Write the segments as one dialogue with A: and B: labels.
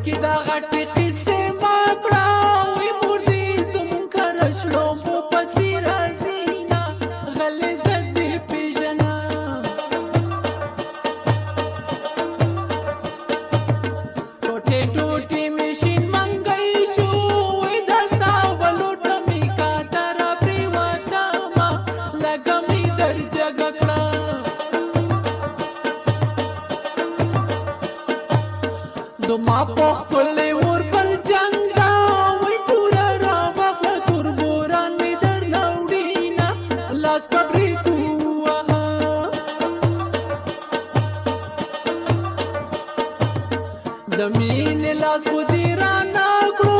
A: کې دا غټې قصې ما کړه وی مور دې زمونږ کره شلو مو پسې راځي نه غلې زه دې پېژنه ټوټې ټوټې مشین منګی شو وی دا ستا ولوټه مې کاته را پرېوتمه لږه مې در جګه کړه زما په ښکلې اور پر جنګ ده وی توره راواخله تور بوران مې درنه وړینه لاس په برېت ووهه د مینې لاس خو دې رانه کړو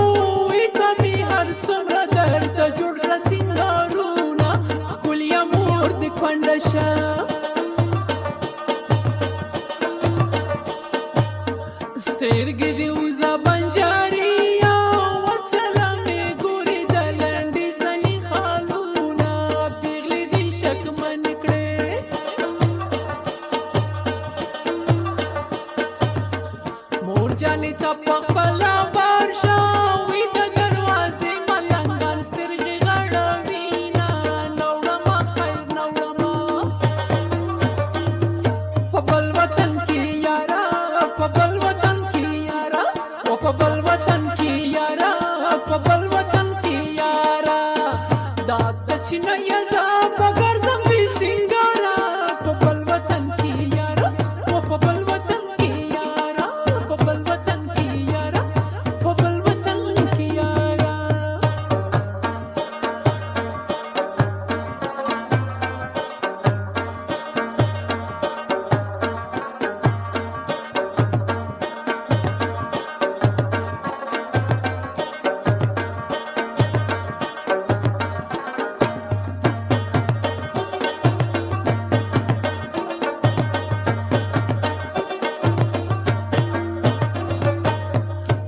A: وی که مې هر څومره درته جوړ کړه سینګارونه ښکليه مور دې کونډه شه سترګې دې وزه بنجاري ورسره مې ګورې د لنډې زنې خالونه پېغلې دې شکمن کړې مور جانې ته په خپله ورشه وی د دروازې ملنګان سترګې غړوینه نه وړمه خیر نه وړمه په بل وطن کې یاره په بل وطن کې یاره او په بل وطن کې یاره په بل وطن کې یاره دا ته چې نه یې زه په ګرځم بې سینګاره په بل وطن کې یاره او په بل وطن کې یاره په بل وطن کې یاره په بل وطن کې یاره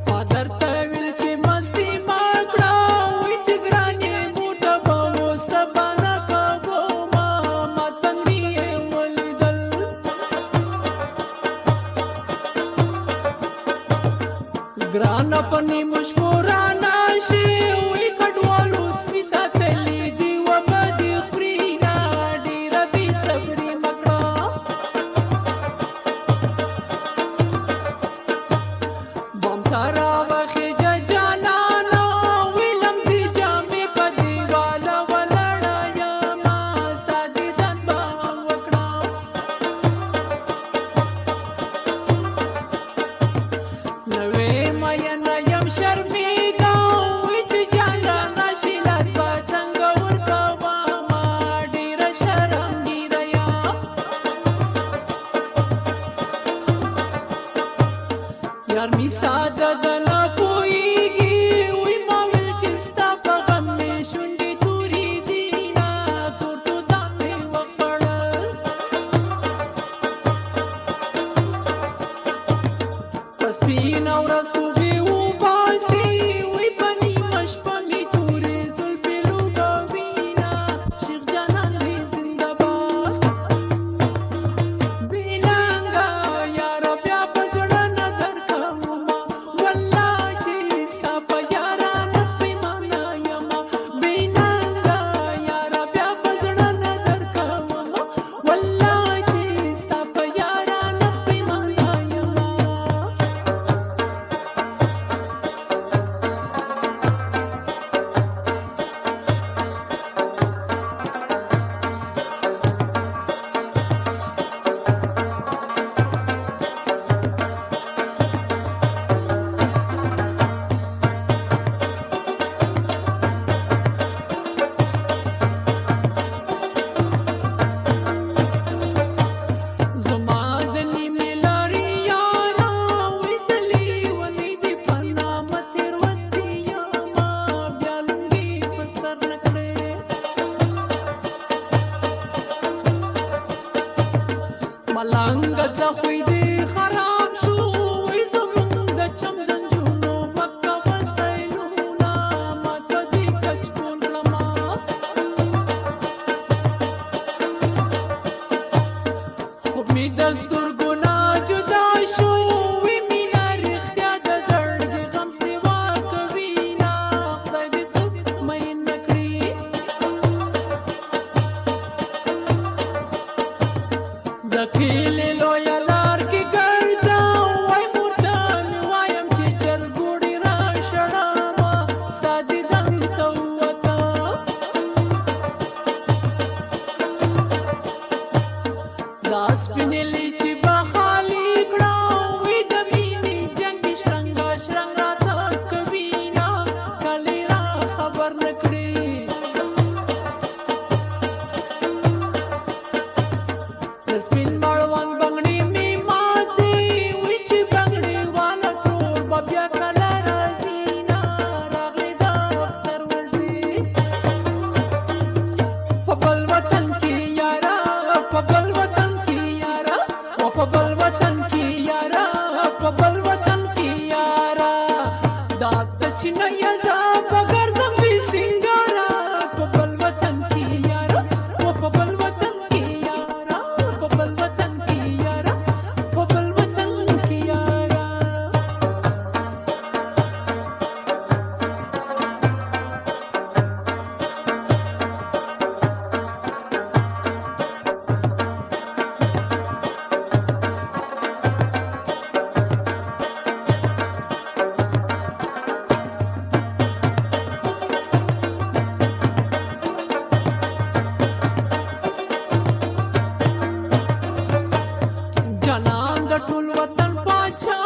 A: فادر ته ویل چې مستي ما کړه وی چې ګرانې موټه به اوس سبا نه کومه ما تنګې یې ولیدل ګرانه په نیمو شپو رانشي وی کډوالو سپي ساتلي دي وبه دې خوري نه ډېره بې صبري مه کړه بام ته راوخېجه جانانه وی لمدې جامې په دېواله ولاړه یمه ستا دیدن به وکړه نوې مینه یم شرمېږه وی چې جانانه شي لاس به څنګه ورکومه ډېره شرمګیره یم یار می ساده ده نه پوهېږي وی ما ویل چې ستا په غم مې شونډې تورې دي نه تور توتان مې وخوړل په سپینه ورځ توبې وباسي وی په نیمه شپه مې تورې زلفې لوبوینه شیخ جانان دې زنده باد بې ننګه یاره بیا په زړه نه درکومه والله چې ستا په یارانه پښېمانه یمه بې ننګه یاره بیا په زړه نه درکومه والله چې ستا په یارانه پښېمانه یمه पबल वतन की यारा दाग चिन्हैया जा बगर जंबी सिंगारा पबल वतन की यारा वो पबल वतन की यारा पबल वतन की यारा पबल वतन की यारा जनांग टुल वतन पाछा